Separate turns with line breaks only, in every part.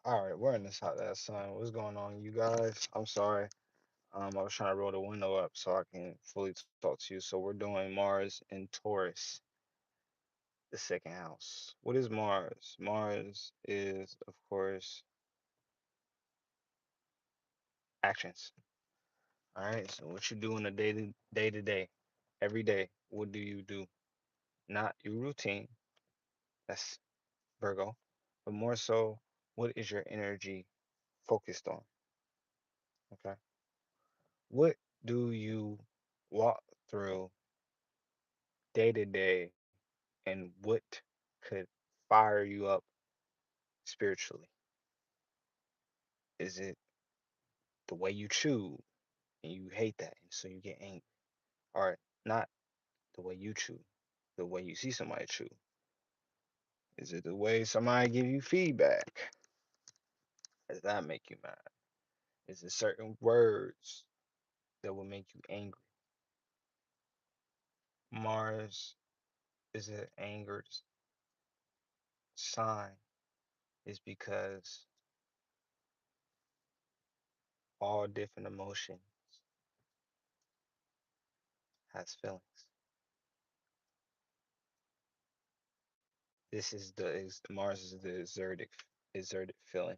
All right, we're in this hot ass sun. What's going on, you guys? I'm sorry. I was trying to roll the window up so I can fully talk to you. So we're doing Mars in Taurus, the second house. What is Mars? Mars is, of course, actions. All right. So what you do in a day to day, every day. What do you do? Not your routine. That's Virgo, but more so, what is your energy focused on? Okay. What do you walk through day to day, and what could fire you up spiritually? Is it the way you chew and you hate that and so you get angry? Or not the way you chew, the way you see somebody chew? Is it the way somebody give you feedback? Does that make you mad? Is it certain words that will make you angry? Mars is an angered sign is because all different emotions has feelings. This is Mars is the exerted feeling.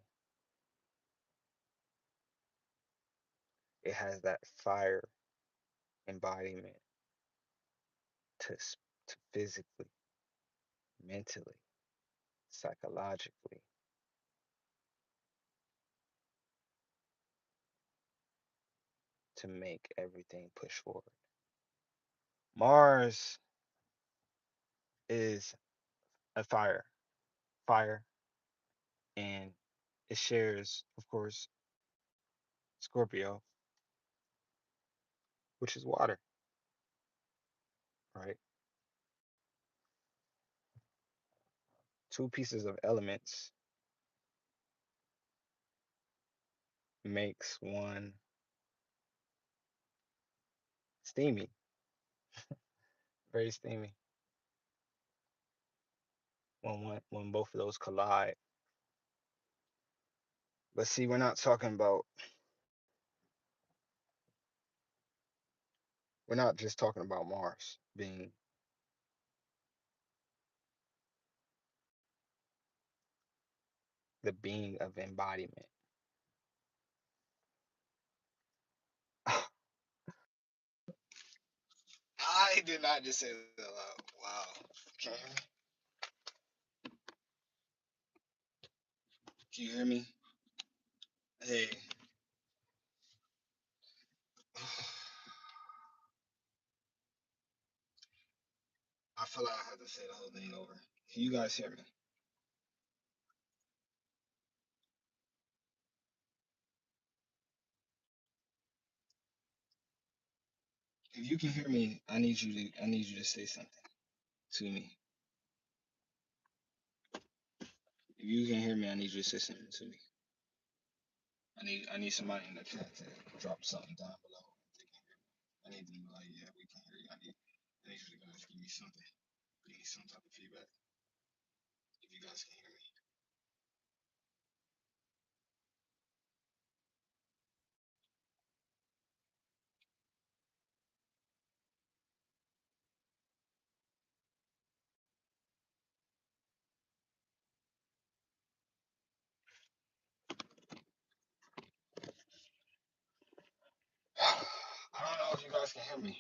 It has that fire embodiment to to physically, mentally, psychologically, to make everything push forward. Mars is a fire, and it shares, of course, Scorpio, which is water, right? Two pieces of elements makes one steamy, very steamy. When both of those collide. But see, we're not just talking about Mars being the being of embodiment. I did not just say that loud. Wow. Can you hear me? Can you hear me? Hey. I feel like I have to say the whole thing over. Can you guys hear me? If you can hear me, I need you to say something to me. If you can hear me, I need you to say something to me. I need somebody in the chat to drop something down below. I need them to be like, yeah, we can hear you. I need you guys to give me something. Give me some type of feedback. If you guys can hear me. I don't know if you guys can hear me.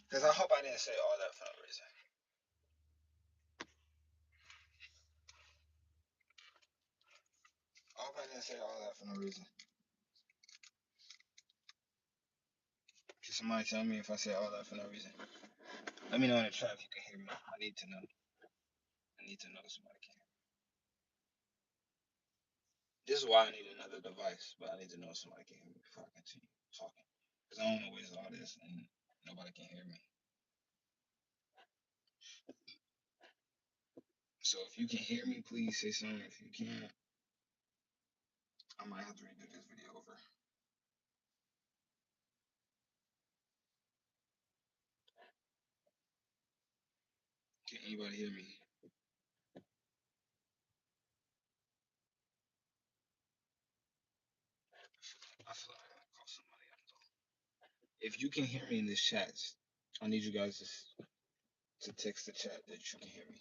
Because I hope I didn't say all that for no reason. I hope I didn't say all that for no reason. Can somebody tell me if I say all that for no reason? Let me know in the chat if you can hear me. I need to know. I need to know somebody can hear me. This is why I need another device, but I need to know somebody can hear me before I continue talking. Because I don't want to waste all this and nobody can hear me. So if you can hear me, please say something. If you can't, I might have to redo this video over. Can anybody hear me? If you can hear me in this chat, I need you guys to text the chat that you can hear me.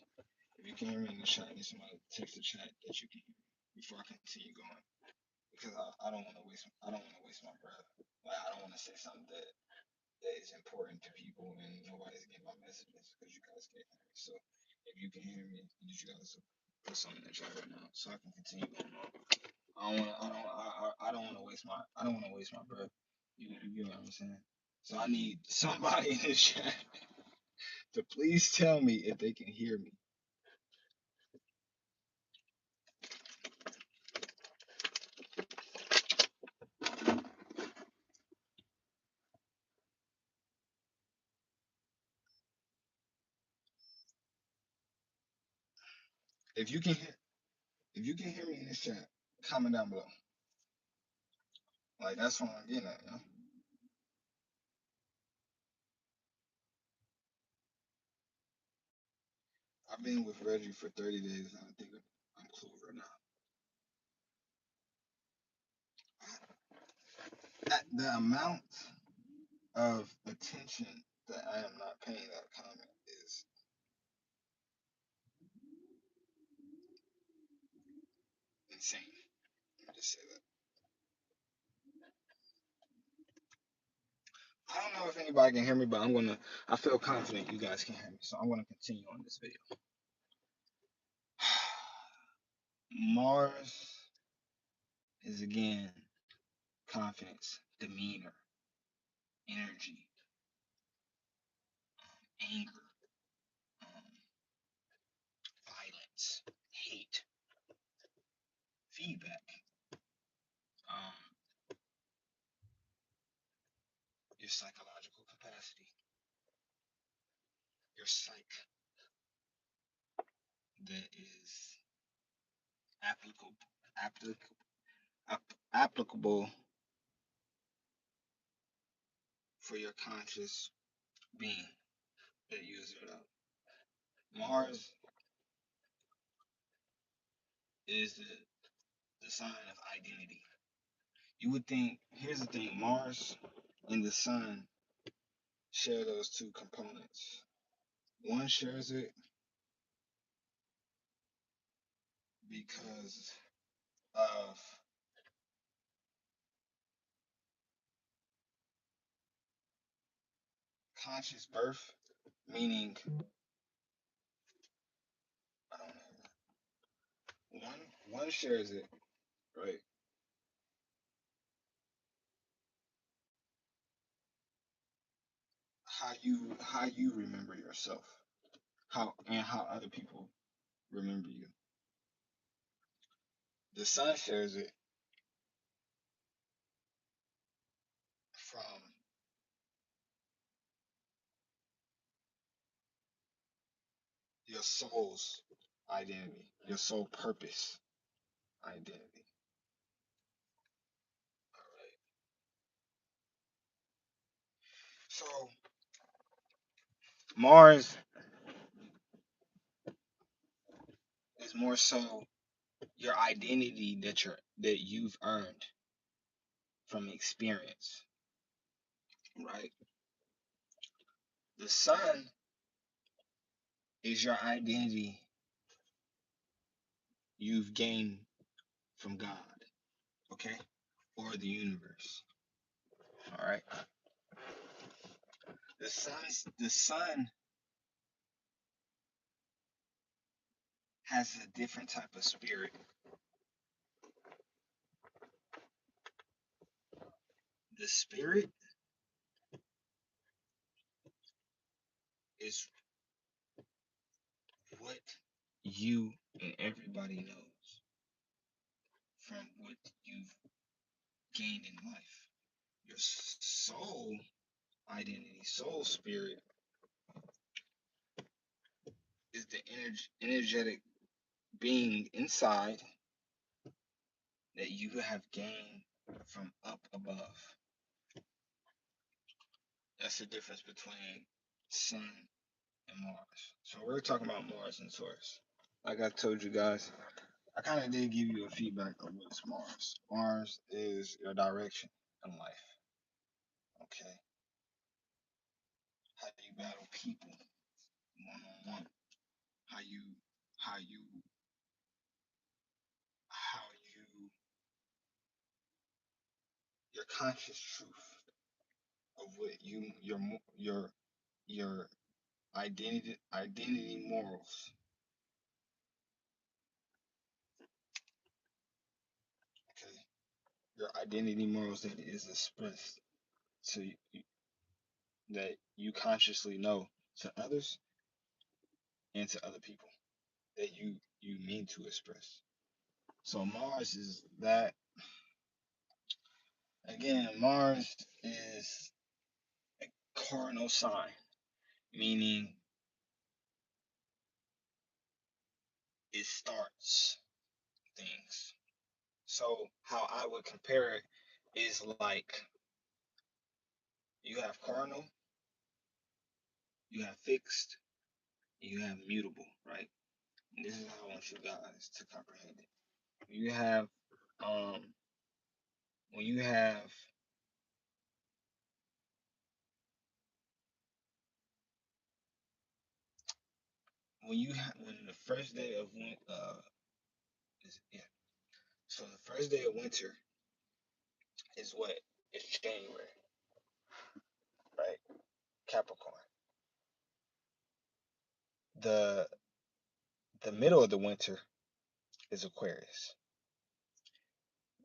If you can hear me in the chat, I need somebody to text the chat that you can hear me before I continue going. Because I don't want to waste my breath. Like, I don't want to say something that is important to people and nobody's getting my messages because you guys can't hear me. So if you can hear me, I need you guys to put something in the chat right now so I can continue going on. I don't want to waste my breath. You get what I'm saying? So I need somebody in the chat to please tell me if they can hear me. If you can hear me in this chat, comment down below. Like, that's what I'm getting at, you know? I've been with Reggie for 30 days, and I think I'm closer now. The amount of attention that I am not paying that comment is insane. Let me just say that. I don't know if anybody can hear me, but I feel confident you guys can hear me, so I'm gonna continue on this video. Mars is again confidence, demeanor, energy, anger, violence, hate, feedback, your psychological capacity, your psyche that is applicable for your conscious being that uses it up. Mars is the sign of identity. You would think, here's the thing, Mars and the sun share those two components. One shares it because of conscious birth, meaning, I don't know, one shares it, right? How you remember yourself, how other people remember you. The sun shares it from your soul's identity, your soul purpose identity. All right. So Mars is more so your identity that you've earned from experience, right? The sun is your identity you've gained from God, okay? Or the universe. All right. The sun has a different type of spirit. The spirit is what you and everybody knows from what you've gained in life. Your soul identity, soul spirit is the energetic being inside that you have gained from up above. That's the difference between Sun and Mars. So we're talking about Mars and Taurus. Like I told you guys, I kind of did give you a feedback of what's Mars. Mars is your direction in life. Okay.
battle people one on one. How you how you how you your conscious truth of what your identity morals. Okay, your identity morals that is expressed to you, that you consciously know to others and to other people that you mean to express. So Mars is that again. Mars is a cardinal sign, meaning it starts things. So how I would compare it is like you have cardinal, you have fixed, you have mutable, right? And this is how I want you guys to comprehend it. You have um when you have when the first day of yeah. So the first day of winter is what? It's January, right? Capricorn. The the middle of the winter is Aquarius.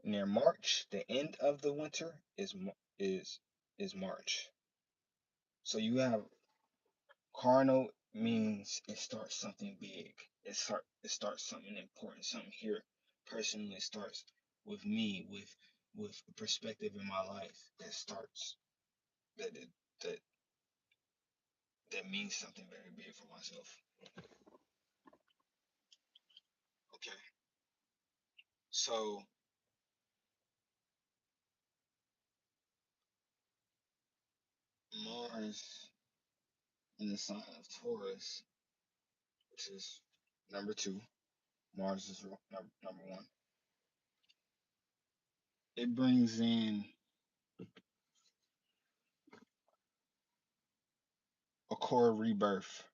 Near March, the end of the winter is is March. So you have cardinal means it starts something big. It starts something important, something here. Personally, it starts with me, with a perspective in my life that starts that that that means something very big for myself. Okay. So Mars in the sign of Taurus, which is number two. Mars is number one. It brings in a core rebirth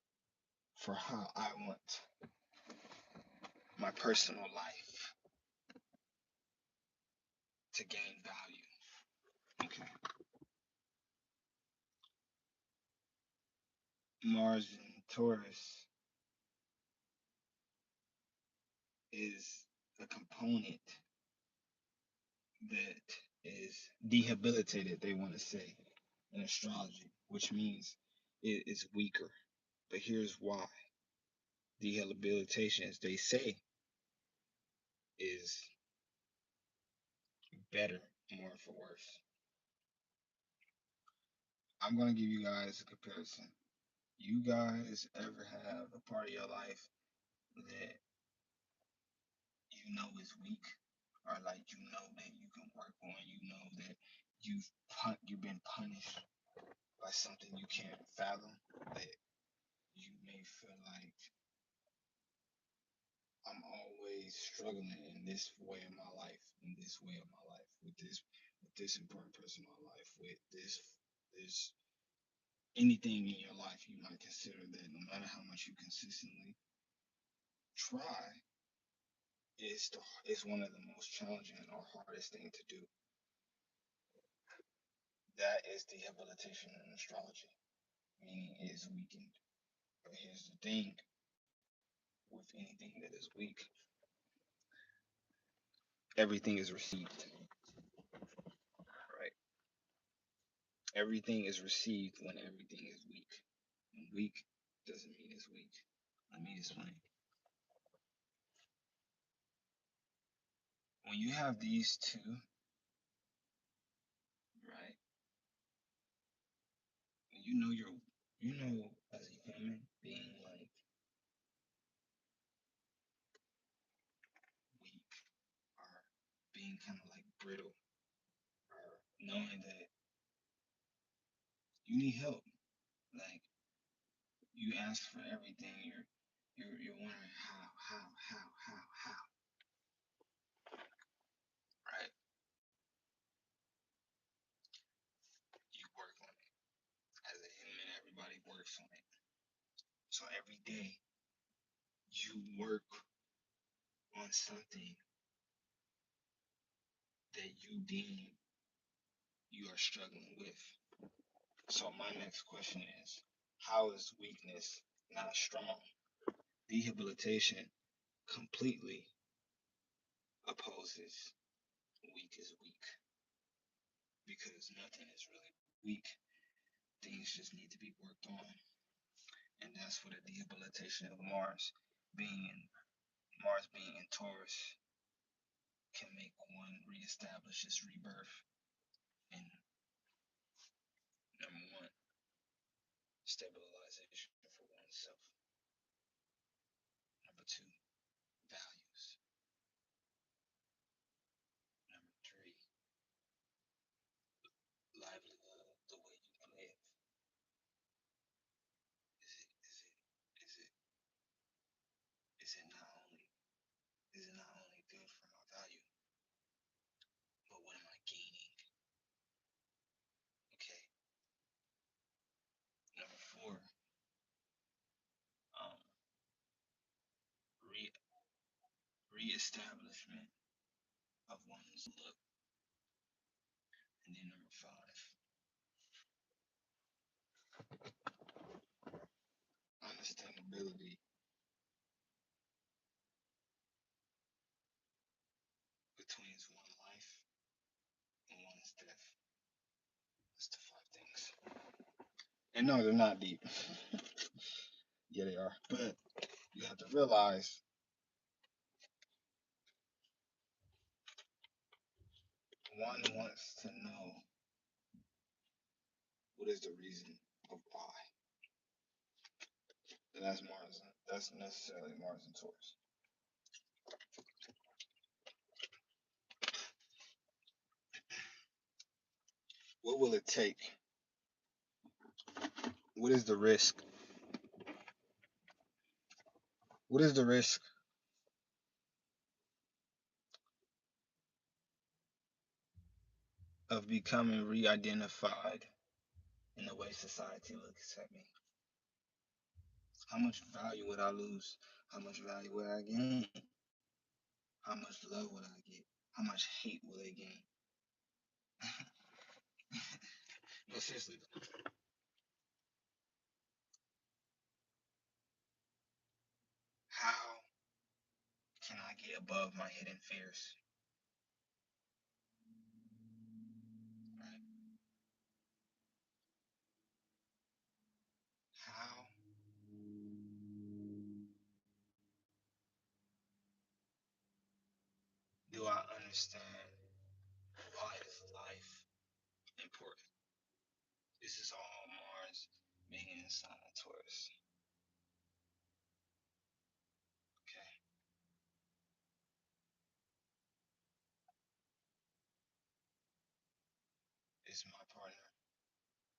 for how I want my personal life to gain value. Okay. Mars in Taurus is a component that is dehabilitated, they want to say, in astrology, which means it is weaker. But here's why. Dehabilitation, as they say, is better, more for worse. I'm going to give you guys a comparison. You guys ever have a part of your life that you know is weak, or like you know that you can work on, you know that you've been punished by something you can't fathom, that you may feel like I'm always struggling in this way of my life, in this way of my life, with this important person in my life, with this anything in your life. You might consider that no matter how much you consistently try, it's one of the most challenging or hardest thing to do. That is dehabilitation in astrology, meaning it is weakened. But here's the thing: with anything that is weak, everything is received. Right? Everything is received when everything is weak. And weak doesn't mean it's weak. Let me explain. When you have these two, right? You know as a human being like weak or being kind of like brittle or knowing that you need help. Like you ask for everything, you're wondering how, right? You work on it. As a human, everybody works day you work on something that you deem you are struggling with. So my next question is, how is weakness not strong? Rehabilitation completely opposes weak is weak, because nothing is really weak. Things just need to be worked on. And that's what a rehabilitation of Mars being in Taurus can make one reestablish its rebirth in number one, stabilization for oneself. Number two, values. Number three, livelihood, the way you live. Is it not only good for my value, but what am I gaining? Okay. Number four, um, reestablishment of one's look. And then number five, understandability between one's life and one's death. That's the five things. And no, they're not deep. Yeah, they are. But you have to realize one wants to know what is the reason of why. And that's Mars. That's necessarily Mars and Taurus. What will it take? What is the risk? What is the risk of becoming re-identified in the way society looks at me? How much value would I lose? How much value would I gain? How much love would I get? How much hate will they gain? No, seriously. How can I get above my hidden fears? Right? How do I understand why is life important? This is all Mars being in the sign of Taurus. Okay. Is my partner,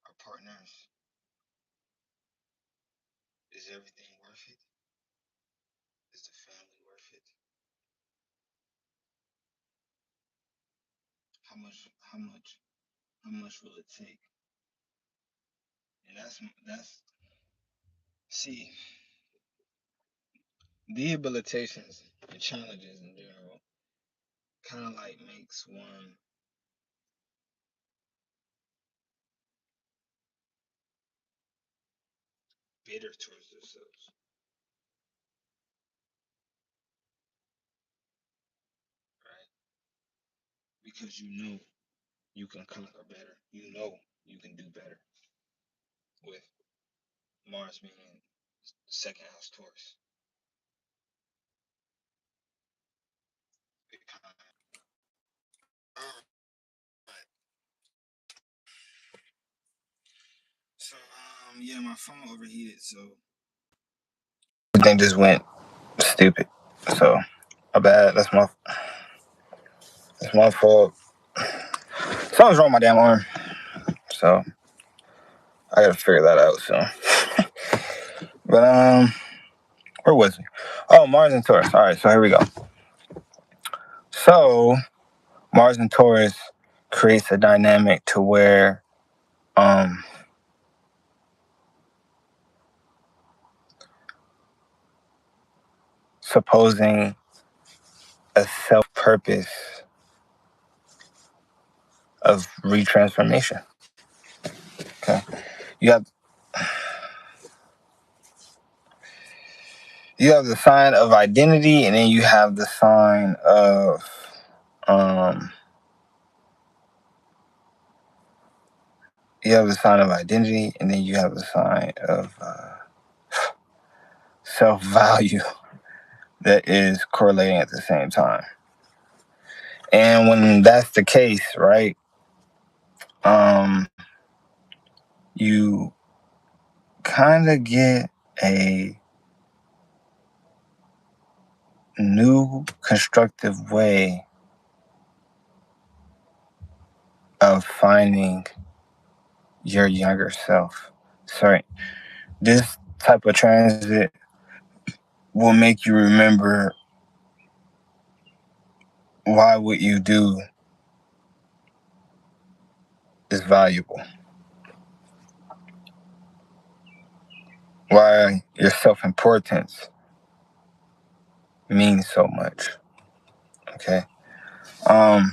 our partners, is everything worth it? Is the family worth it? How much will it take? And that's see, rehabilitations and challenges in general kind of like makes one bitter towards themselves, right? Because you know you can conquer better. You know you can do better with Mars being in second house Taurus. So yeah, my phone overheated, so everything just went stupid. So my bad. That's my fault. Something's wrong with my damn arm. So I gotta figure that out soon. But where was we? Oh, Mars and Taurus. All right, so here we go. So Mars and Taurus creates a dynamic to where um supposing a self-purpose of retransformation. Okay, you have the sign of identity, and then you have the sign of identity, and then you have the sign of self-value that is correlating at the same time. And when that's the case, right, you kind of get a new constructive way of finding your younger self. Sorry, this type of transit will make you remember why what you do is valuable, why your self-importance means so much. Okay. I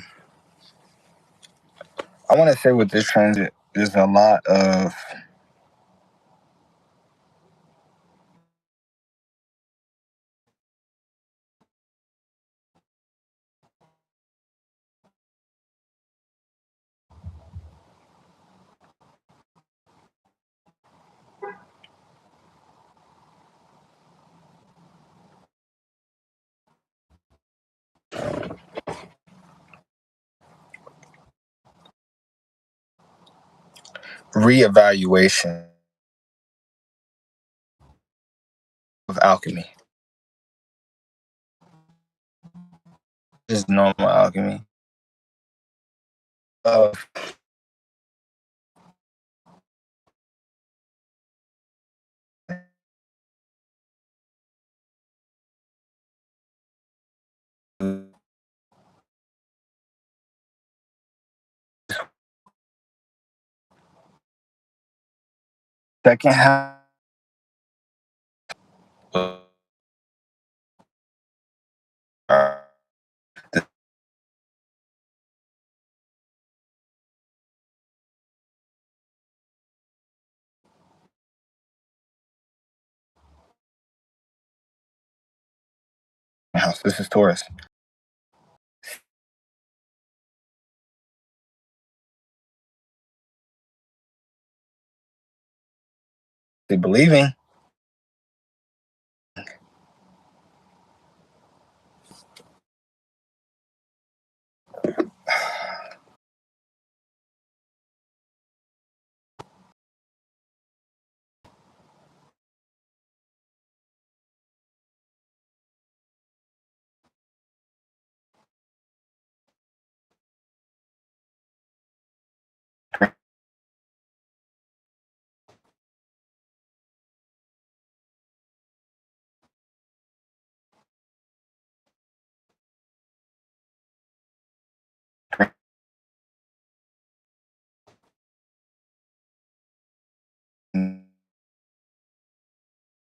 want to say with this transit, there's a lot of reevaluation of alchemy. Just normal alchemy. Of second half of the house. This is Taurus. Believing